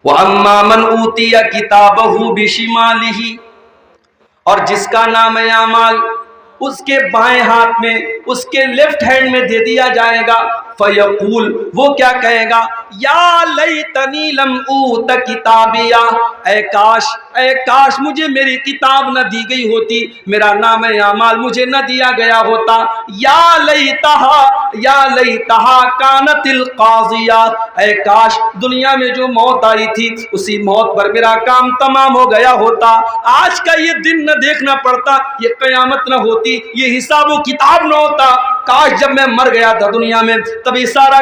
وَأَمَّا مَنْ أُوتِيَ كِتَابَهُ بِشِمَالِهِ، اور جس کا نام اعمال اس کے بائیں ہاتھ میں، اس کے لیفٹ ہینڈ میں دے دیا جائے گا، فیقول، وہ کیا کہے گا، یا لیتنی لم اوت کتابیا، اے کاش مجھے میری کتاب نہ دی گئی ہوتی، میرا نام اعمال مجھے نہ دیا گیا ہوتا، یا لیتہا کانت القاضیہ، اے کاش دنیا میں جو موت آئی تھی اسی موت پر میرا کام تمام ہو گیا ہوتا، آج کا یہ دن نہ دیکھنا پڑتا، یہ قیامت نہ ہوتی، یہ حساب و کتاب نہ ہوتا، کاش جب میں مر گیا تھا دنیا میں تبھی سارا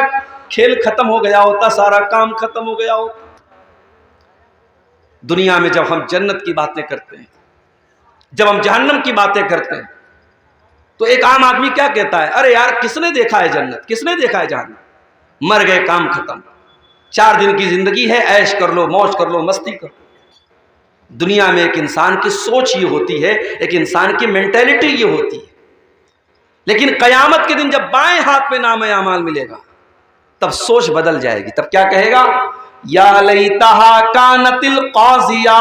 کھیل ختم ہو گیا ہوتا، سارا کام ختم ہو گیا ہوتا۔ دنیا میں جب ہم جنت کی باتیں کرتے ہیں، جب ہم جہنم کی باتیں کرتے ہیں، تو ایک عام آدمی کیا کہتا ہے، ارے یار کس نے دیکھا ہے جنت، کس نے دیکھا ہے جہنم، مر گئے کام ختم، 4 دن کی زندگی ہے، عیش کر لو، موج کر لو، مستی کر لو۔ دنیا میں ایک انسان کی سوچ یہ ہوتی ہے، ایک انسان کی مینٹیلٹی یہ ہوتی ہے، لیکن قیامت کے دن جب بائیں ہاتھ میں نام اعمال ملے گا تب سوچ بدل جائے گی، تب کیا کہے گا، یا لیتہا کانت القاضیہ،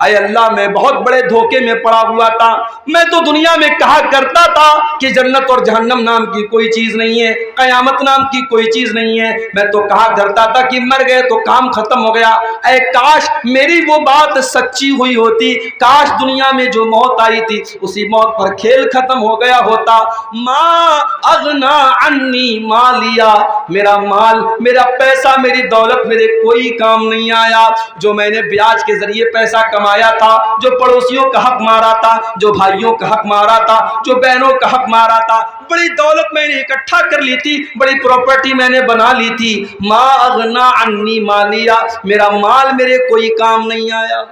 اے اللہ میں بہت بڑے دھوکے میں پڑا ہوا تھا، میں تو دنیا میں کہا کرتا تھا کہ جنت اور جہنم نام کی کوئی چیز نہیں ہے، قیامت نام کی کوئی چیز نہیں ہے، میں تو کہا کرتا تھا کہ مر گئے تو کام ختم ہو گیا، اے کاش میری وہ بات سچی ہوئی ہوتی، کاش دنیا میں جو موت آئی تھی اسی موت پر کھیل ختم ہو گیا ہوتا، ما اغنا عنی مالیا، میرا مال، میرا پیسہ، میری دولت میرے کوئی کام نہیں آیا، جو میں نے بیاج کے ذریعے پیسہ کمایا تھا، جو پڑوسیوں کا حق مارا تھا، جو بھائیوں کا حق مارا تھا، جو بہنوں کا حق مارا تھا، بڑی دولت میں نے اکٹھا کر لی تھی، بڑی پراپرٹی میں نے بنا لی تھی، ما اغنا عنی مالیا، میرا مال میرے کوئی کام نہیں آیا،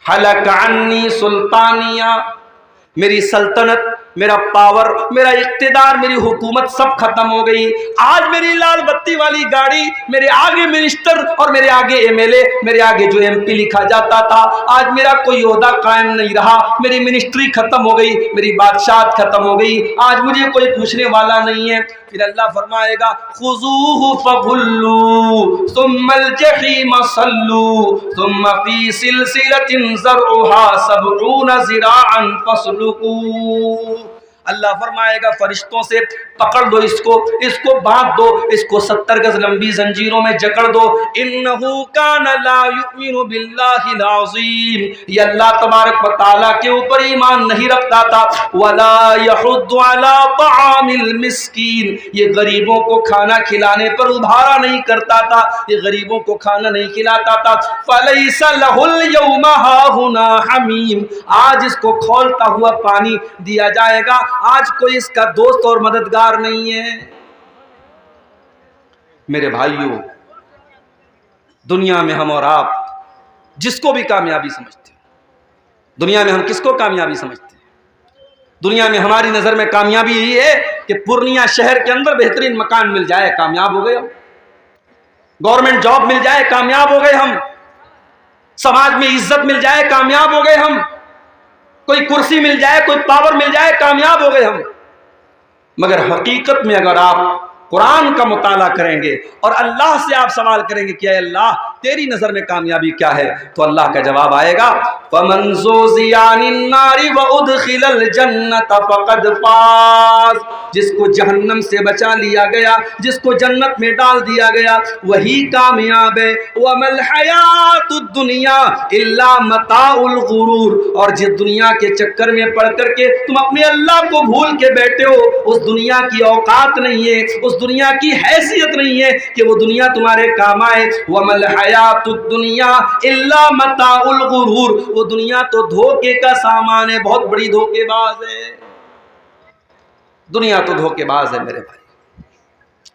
حلق عنی سلطانیہ، میری سلطنت، میرا پاور، میرا اقتدار، میری حکومت سب ختم ہو گئی، آج میری لال بتی والی گاڑی، میرے آگے منسٹر اور میرے آگے ایم ایل اے، میرے آگے جو ایم پی لکھا جاتا تھا، آج میرا کوئی عہدہ قائم نہیں رہا، میری منسٹری ختم ہو گئی، میری بادشاہت ختم ہو گئی، آج مجھے کوئی پوچھنے والا نہیں ہے۔ پھر اللہ فرمائے گا خذوہ فغلوہ ثم الجحیم صلوہ ثم فی سلسلۃ ذرعها 70 ذراعا فاسلکوہ، اللہ فرمائے گا فرشتوں سے پکڑ دو اس کو باندھ دو، اس کو 70 گز لمبی زنجیروں میں جکڑ دو، انہ کان لا یؤمن باللہ العظیم، یہ اللہ تبارک و تعالیٰ کے اوپر ایمان نہیں رکھتا تھا، ولا یحض علی طعام المسکین، یہ غریبوں کو کھانا کھلانے پر ابھارا نہیں کرتا تھا، یہ غریبوں کو کھانا نہیں کھلاتا تھا، فلیس لہ اليوم ہاہنا حمیم، آج اس کو کھولتا ہوا پانی دیا جائے گا، آج کوئی اس کا دوست اور مددگار نہیں ہے۔ میرے بھائیوں، دنیا میں ہم اور آپ جس کو بھی کامیابی سمجھتے ہیں، دنیا میں ہم کس کو کامیابی سمجھتے ہیں، دنیا میں ہماری نظر میں کامیابی یہی ہے کہ پورنیہ شہر کے اندر بہترین مکان مل جائے، کامیاب ہو گئے ہم، گورنمنٹ جاب مل جائے، کامیاب ہو گئے ہم، سماج میں عزت مل جائے، کامیاب ہو گئے ہم، کوئی کرسی مل جائے، کوئی پاور مل جائے، کامیاب ہو گئے ہم۔ مگر حقیقت میں اگر آپ قرآن کا مطالعہ کریں گے اور اللہ سے آپ سوال کریں گے کہ اے اللہ تیری نظر میں کامیابی کیا ہے، تو اللہ کا جواب آئے گا فَمَنْ زُحْزِحَ عَنِ النَّارِ وَأُدْخِلَ الْجَنَّةَ فَقَدْ فَازَ، جس کو جہنم سے بچا لیا گیا، جس کو جنت میں ڈال دیا گیا، وہی کامیاب ہے۔ وَمَا الْحَيَاةُ الدُّنْيَا إِلَّا مَتَاعُ الْغُرُورِ، اور جس دنیا کے چکر میں پڑ کر کے تم اپنے اللہ کو بھول کے بیٹھے ہو، اس دنیا کی اوقات نہیں ہے، اس دنیا کی حیثیت نہیں ہے کہ وہ دنیا تمہارے کام آئے۔ وَمَا الْحَيَاةُ الدُّنْيَا إِلَّا مَتَاعُ الْغُرُورِ، وہ دنیا تو دھوکے کا سامان ہے، بہت بڑی دھوکے باز ہے، دنیا تو دھوکے باز ہے میرے بھائی۔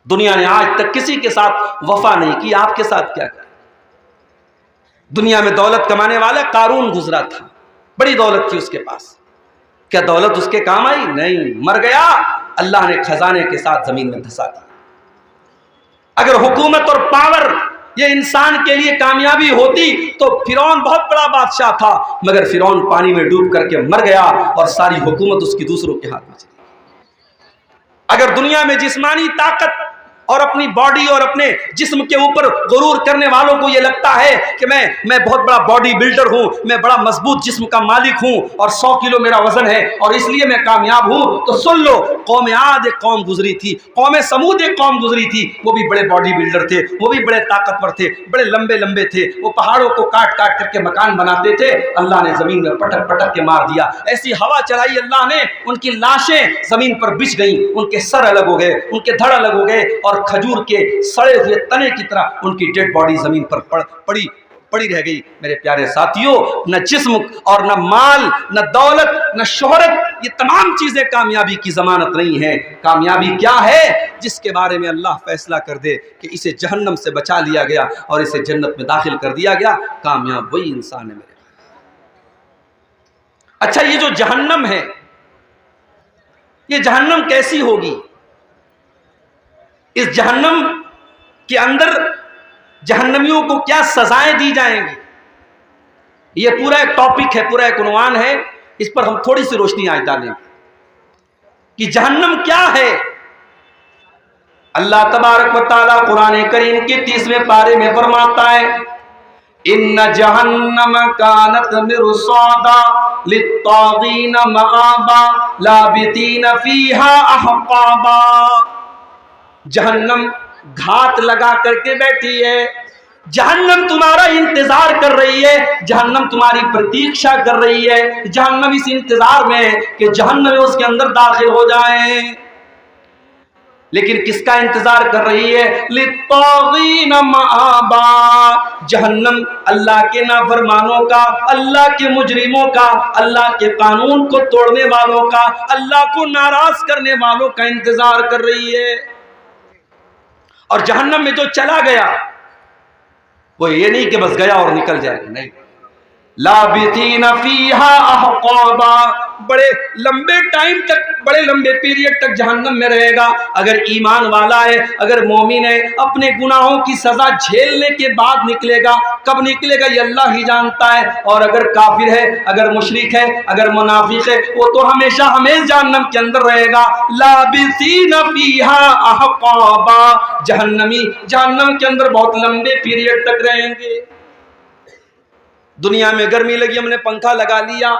دنیا نے آج تک کسی کے ساتھ وفا نہیں کی، آپ کے ساتھ کیا کرے؟ دنیا میں دولت کمانے والا قارون گزرا تھا، بڑی دولت تھی اس کے پاس، کیا دولت اس کے کام آئی؟ نہیں، مر گیا، اللہ نے خزانے کے ساتھ زمین میں دھسا دیا۔ اگر حکومت اور پاور یہ انسان کے لیے کامیابی ہوتی تو فرعون بہت بڑا بادشاہ تھا، مگر فرعون پانی میں ڈوب کر کے مر گیا اور ساری حکومت اس کی دوسروں کے ہاتھ میں چلی گئی۔ اگر دنیا میں جسمانی طاقت اور اپنی باڈی اور اپنے جسم کے اوپر غرور کرنے والوں کو یہ لگتا ہے کہ میں بہت بڑا باڈی بلڈر ہوں، میں بڑا مضبوط جسم کا مالک ہوں اور 100 کلو میرا وزن ہے اور اس لیے میں کامیاب ہوں، تو سن لو، قوم عاد ایک قوم گزری تھی، قوم سمود ایک قوم گزری تھی، وہ بھی بڑے باڈی بلڈر تھے، وہ بھی بڑے طاقتور تھے، بڑے لمبے لمبے تھے، وہ پہاڑوں کو کاٹ کاٹ کر کے مکان بناتے تھے، اللہ نے زمین میں پٹک پٹک کے مار دیا، ایسی ہوا چلائی اللہ نے، ان کی لاشیں زمین پر بچھ گئیں، ان کے سر الگ ہو گئے، ان کے دھڑ الگ ہو گئے، اور کھجور کے سڑے ہوئے تنے کی طرح ان کی ڈیڈ باڈی زمین پر پڑی رہ گئی۔ میرے پیارے ساتھیوں، نہ جسم اور نہ مال، نہ دولت، نہ شہرت، یہ تمام چیزیں کامیابی کی ضمانت نہیں ہیں۔ کامیابی کیا ہے؟ جس کے بارے میں اللہ فیصلہ کر دے کہ اسے جہنم سے بچا لیا گیا اور اسے جنت میں داخل کر دیا گیا، کامیاب وہی انسان ہے میرے۔ اچھا، یہ جو جہنم ہے، یہ جہنم کیسی ہوگی؟ اس جہنم کے اندر جہنمیوں کو کیا سزائیں دی جائیں گی؟ یہ پورا ایک ٹاپک ہے، پورا ایک عنوان ہے، اس پر ہم تھوڑی سی روشنی آج ڈالیں کہ جہنم کیا ہے۔ اللہ تبارک و تعالیٰ قرآن کریم کے 30ویں پارے میں فرماتا ہے، ان جہنم کانت مرصادا للطاغین مآبا لابثین فیہا احقابا۔ جہنم گھات لگا کر کے بیٹھی ہے، جہنم تمہارا انتظار کر رہی ہے، جہنم تمہاری پرتیکشا کر رہی ہے، جہنم اس انتظار میں ہے کہ جہنم اس کے اندر داخل ہو جائیں۔ لیکن کس کا انتظار کر رہی ہے؟ للطاغین مآبا۔ جہنم اللہ کے نافرمانوں کا، اللہ کے مجرموں کا، اللہ کے قانون کو توڑنے والوں کا، اللہ کو ناراض کرنے والوں کا انتظار کر رہی ہے۔ اور جہنم میں جو چلا گیا وہ یہ نہیں کہ بس گیا اور نکل جائے گا، نہیں، لابثین فیہا احقابا، بڑے لمبے ٹائم تک، بڑے لمبے پیریڈ تک جہنم میں رہے گا۔ اگر ایمان والا ہے، اگر مومن ہے، اپنے گناہوں کی سزا جھیلنے کے بعد نکلے گا، کب نکلے گا یہ اللہ ہی جانتا ہے، اور اگر کافر ہے، اگر مشرک ہے، اگر منافق ہے، وہ تو ہمیشہ ہمیشہ جہنم کے اندر رہے گا۔ لابثین فیہا احقابا، جہنمی جہنم کے اندر بہت لمبے پیریڈ تک رہیں گے۔ دنیا میں گرمی لگی، ہم نے پنکھا لگا لیا،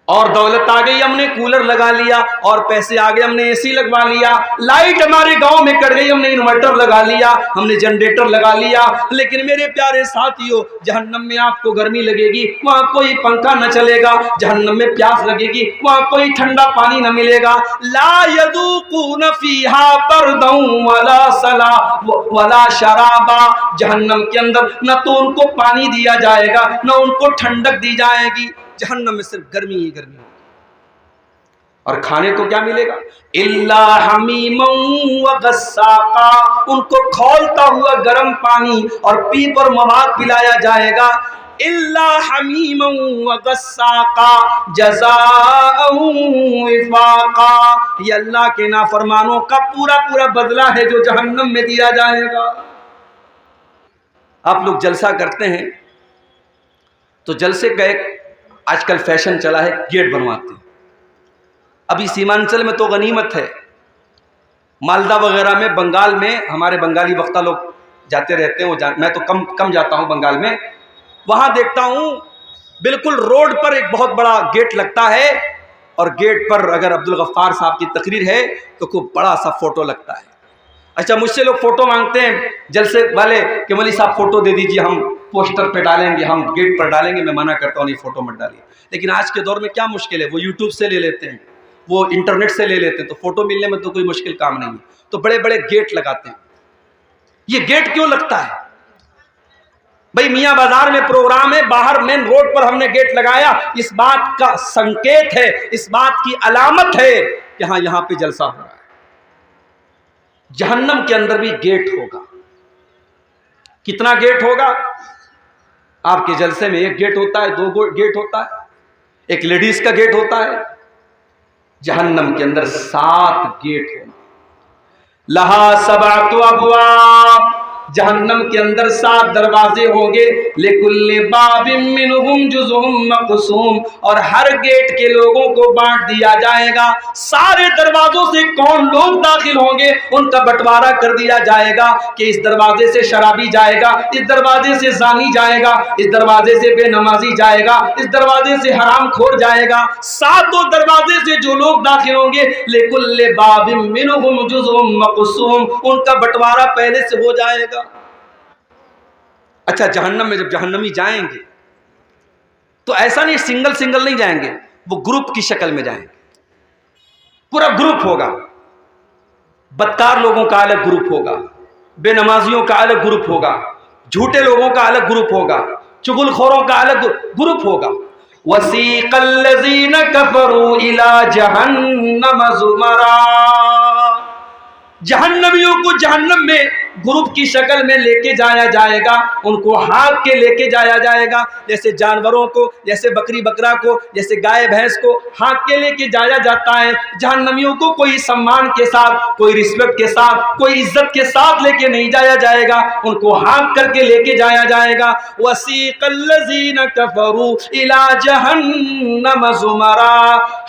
اور دولت آ گئی، ہم نے کولر لگا لیا، اور پیسے آ گئے، ہم نے اے سی لگوا لیا، لائٹ ہمارے گاؤں میں کٹ گئی، ہم نے انورٹر لگا لیا، ہم نے جنریٹر لگا لیا۔ لیکن میرے پیارے ساتھیوں، جہنم میں آپ کو گرمی لگے گی، وہاں کوئی پنکھا نہ چلے گا، جہنم میں پیاس لگے گی، وہاں کوئی ٹھنڈا پانی نہ ملے گا۔ لا یذوقون فیہا بردا ولا سلا ولا شرابا، جہنم کے اندر نہ تو ان کو پانی دیا جائے گا، نہ ان کو ٹھنڈک دی جائے گی، جہنم میں صرف گرمی ہی گرمی ہوگی۔ اور کھانے کو کیا ملے گا؟ الا حمیما وغساقا، ان کو کھولتا ہوا گرم پانی اور پیپ اور مواد پلایا جائے گا۔ الا حمیما وغساقا جزاء وفاقا، یہ اللہ کے نافرمانوں کا پورا پورا بدلہ ہے جو جہنم میں دیا جائے گا۔ آپ لوگ جلسہ کرتے ہیں تو جلسے کا ایک آج کل فیشن چلا ہے، گیٹ بنواتے ہیں۔ ابھی سیمانچل میں تو غنیمت ہے، مالدہ وغیرہ میں، بنگال میں، ہمارے بنگالی وقتہ لوگ جاتے رہتے ہیں، میں تو کم جاتا ہوں بنگال میں، وہاں دیکھتا ہوں بالکل روڈ پر ایک بہت بڑا گیٹ لگتا ہے، اور گیٹ پر اگر عبدالغفار صاحب کی تقریر ہے تو خوب بڑا سا فوٹو لگتا ہے۔ اچھا، مجھ سے لوگ فوٹو مانگتے ہیں جلسے والے کہ مولوی صاحب فوٹو دے دیجیے، ہم پوسٹر پہ ڈالیں گے، ہم گیٹ پر ڈالیں گے۔ میں منع کرتا ہوں، نہیں، فوٹو مت ڈالیے۔ لیکن آج کے دور میں کیا مشکل ہے، وہ یوٹیوب سے لے لیتے ہیں، وہ انٹرنیٹ سے لے لیتے ہیں، تو فوٹو ملنے میں تو کوئی مشکل کام نہیں ہے، تو بڑے بڑے گیٹ لگاتے ہیں۔ یہ گیٹ کیوں لگتا ہے بھائی؟ میاں بازار میں پروگرام ہے، باہر مین روڈ پر ہم نے گیٹ لگایا، اس بات کا سنکیت ہے، اس بات کی علامت ہے کہ ہاں یہاں پہ جلسہ ہو رہا ہے۔ جہنم کے اندر بھی گیٹ ہوگا۔ کتنا گیٹ ہوگا؟ آپ کے جلسے میں ایک گیٹ ہوتا ہے، 2 گیٹ ہوتا ہے، ایک لیڈیز کا گیٹ ہوتا ہے، جہنم کے اندر 7 گیٹ ہیں۔ لہا 7 ابواب، جہنم کے اندر 7 دروازے ہوں گے، لِكُلِّ بَابٍ مِّنْهُمْ جُزْءٌ مَّقْسُومٌ، اور ہر گیٹ کے لوگوں کو بانٹ دیا جائے گا۔ سارے دروازوں سے کون لوگ داخل ہوں گے ان کا بٹوارا کر دیا جائے گا کہ اس دروازے سے شرابی جائے گا، اس دروازے سے زانی جائے گا، اس دروازے سے بے نمازی جائے گا، اس دروازے سے حرام خور جائے گا۔ 7 دروازے سے جو لوگ داخل ہوں گے، لِكُلِّ بَابٍ مِّنْهُمْ جُزْءٌ مَّقْسُومٌ، ان کا بٹوارا پہلے سے ہو جائے گا۔ اچھا، جہنم میں جب جہنمی جائیں گے تو ایسا نہیں سنگل سنگل نہیں جائیں گے، وہ گروپ کی شکل میں جائیں گے، پورا گروپ ہوگا۔ بدکار لوگوں کا الگ گروپ ہوگا، بے نمازیوں کا الگ گروپ ہوگا، جھوٹے لوگوں کا الگ گروپ ہوگا، چغل خوروں کا الگ گروپ ہوگا۔ وَسِيقَ الَّذِينَ كَفَرُوا إِلَى جَهَنَّمَ زُمَرًا، جہنمیوں کو جہنم میں گروپ کی شکل میں لے کے جایا جائے گا، ان کو ہانک کے لے کے جایا جائے گا، جیسے جانوروں کو، جیسے بکری بکرا کو، جیسے گائے بھینس کو ہانک کے لے کے جایا جاتا ہے۔ جہنمیوں کو کوئی سمان کے ساتھ، کوئی رسپیکٹ کے ساتھ، کوئی عزت کے ساتھ لے کے نہیں جایا جائے گا، ان کو ہانک کر کے لے کے جایا جائے گا۔ وَسِيقَ الَّذِينَ كَفَرُوا إِلَى جَهَنَّمَ زُمَرًا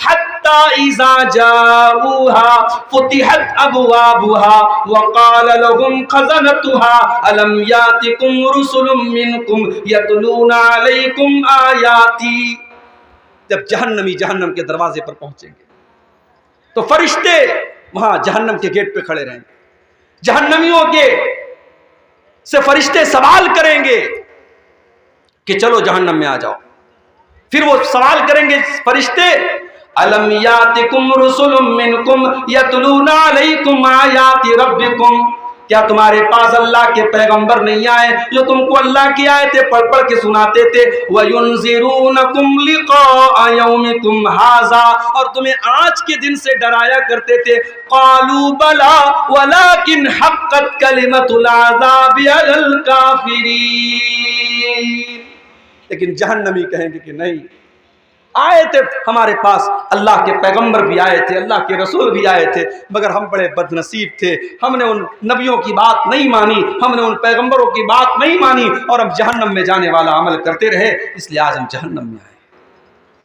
حَتَّى إِذَا جَاءُوهَا فُتِحَتْ أَبْوَابُهَا وَقَالَ لَهُمْ خَزَنَتُهَا أَلَمْ يَأْتِكُمْ رُسُلٌ مِّنْكُمْ يَتْلُونَ عَلَيْكُمْ آيَاتِي، جب جہنمی جہنم کے دروازے پر پہنچیں گے تو فرشتے وہاں جہنم کے گیٹ پہ کھڑے رہیں گے، جہنمیوں کے سے فرشتے سوال کریں گے کہ چلو جہنم میں آ جاؤ۔ پھر وہ سوال کریں گے فرشتے، أَلَمْ يَأْتِكُمْ رُسُلٌ مِّنْكُمْ يَتْلُونَ عَلَيْكُمْ آيَاتِ رَبِّكُمْ، کیا تمہارے پاس اللہ کے پیغمبر نہیں آئے جو تم کو اللہ کی آیتیں پڑھ پڑھ کے سناتے تھے؟ وَيُنذِرُونَكُمْ لِقَاءَ يَوْمِكُمْ هَٰذَا، اور تمہیں آج کے دن سے ڈرایا کرتے تھے۔ قَالُوا بَلَىٰ وَلَٰكِنْ حَقَّتْ كَلِمَةُ الْعَذَابِ عَلَى الْكَافِرِينَ، لیکن جہنمی کہیں گے کہ نہیں، آئے تھے ہمارے پاس، اللہ کے پیغمبر بھی آئے تھے، اللہ کے رسول بھی آئے تھے، مگر ہم بڑے بد نصیب تھے، ہم نے ان نبیوں کی بات نہیں مانی، ہم نے ان پیغمبروں کی بات نہیں مانی، اور ہم جہنم میں جانے والا عمل کرتے رہے، اس لیے آج ہم جہنم میں آئے۔